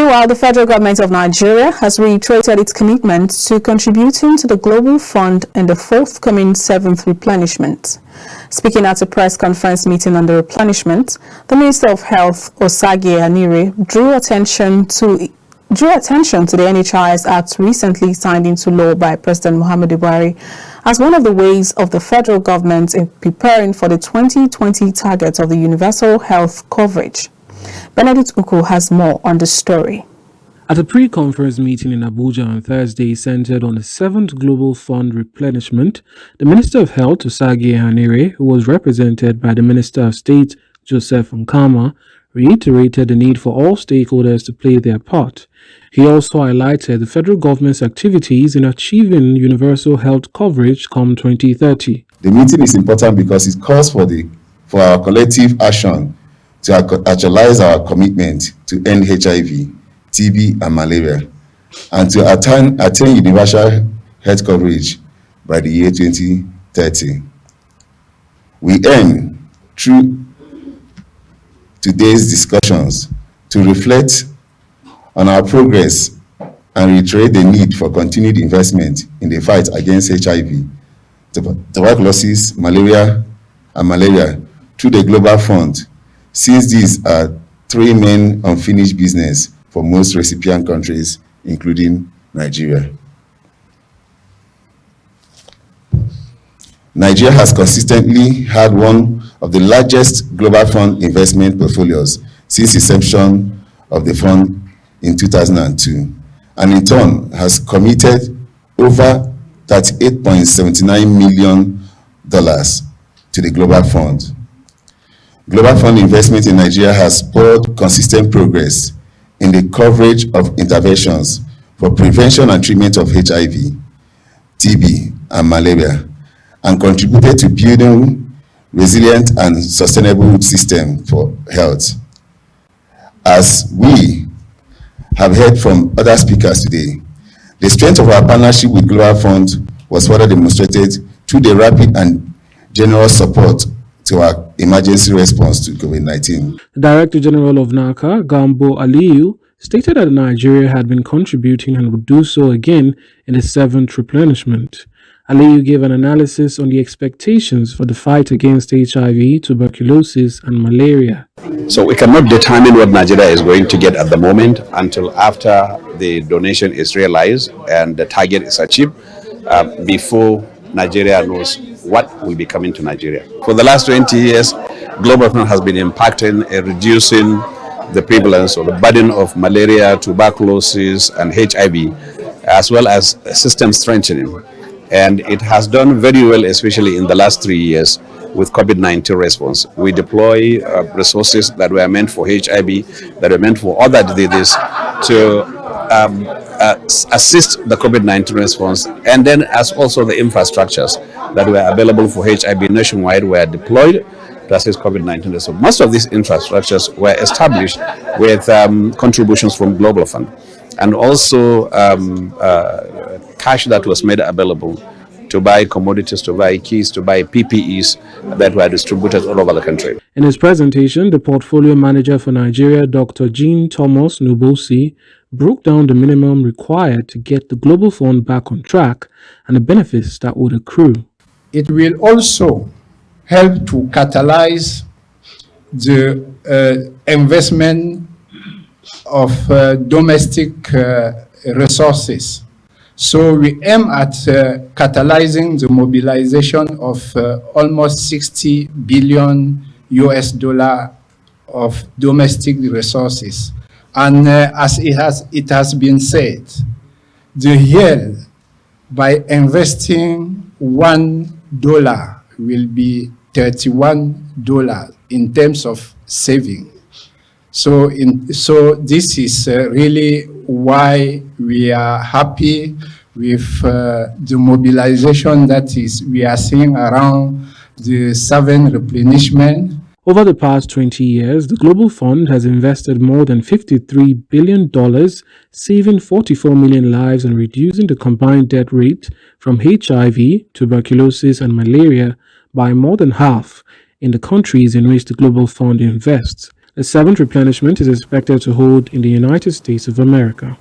Meanwhile, the federal government of Nigeria has reiterated its commitment to contributing to the Global Fund in the forthcoming 7th replenishment. Speaking at a press conference meeting on the replenishment, the Minister of Health, Osagie Anire, drew attention to the NHIS Act recently signed into law by President Muhammadu Buhari as one of the ways of the federal government in preparing for the 2020 target of the universal health coverage. Benedict Uko has more on the story. At a pre-conference meeting in Abuja on Thursday centered on the 7th Global Fund replenishment, the Minister of Health, Osagie Anire, who was represented by the Minister of State, Joseph Nkama, reiterated the need for all stakeholders to play their part. He also highlighted the federal government's activities in achieving universal health coverage come 2030. The meeting is important because it calls for our collective action to actualize our commitment to end HIV, TB, and malaria, and to attain universal health coverage by the year 2030. We aim, through today's discussions, to reflect on our progress and reiterate the need for continued investment in the fight against HIV, tuberculosis, malaria, through the Global Fund, since these are three main unfinished business for most recipient countries, including Nigeria. Nigeria has consistently had one of the largest Global Fund investment portfolios since inception of the fund in 2002, and in turn has committed over $38.79 million to the Global Fund. Global Fund investment in Nigeria has spurred consistent progress in the coverage of interventions for prevention and treatment of HIV, TB, and malaria, and contributed to building resilient and sustainable system for health. As we have heard from other speakers today, the strength of our partnership with Global Fund was further demonstrated through the rapid and generous support to our emergency response to COVID-19. The Director General of NACA, Gambo Aliyu, stated that Nigeria had been contributing and would do so again in the 7th replenishment. Aliyu gave an analysis on the expectations for the fight against HIV, tuberculosis, and malaria. So we cannot determine what Nigeria is going to get at the moment until after the donation is realized and the target is achieved, before Nigeria knows what will be coming to Nigeria. For the last 20 years, Global Fund has been impacting and reducing the prevalence or the burden of malaria, tuberculosis, and HIV, as well as system strengthening. And it has done very well, especially in the last 3 years with COVID-19 response. We deploy resources that were meant for HIV, that were meant for other diseases to assist the COVID-19 response, and then as also the infrastructures that were available for HIV nationwide were deployed to assist COVID-19. So most of these infrastructures were established with contributions from Global Fund, and also cash that was made available to buy commodities, to buy keys, to buy PPEs that were distributed all over the country. In his presentation, the portfolio manager for Nigeria, Dr. Jean Thomas Nubosi, broke down the minimum required to get the Global Fund back on track and the benefits that would accrue. It will also help to catalyze the investment of domestic resources. So we aim at catalyzing the mobilization of almost $60 billion of domestic resources. And as it has been said, the yield by investing $1 will be $31 in terms of saving. So this is really why we are happy with the mobilization that we are seeing around the 7th replenishment. Over the past 20 years, the Global Fund has invested more than $53 billion, saving 44 million lives and reducing the combined death rate from HIV, tuberculosis, and malaria by more than half in the countries in which the Global Fund invests. A seventh replenishment is expected to hold in the United States of America.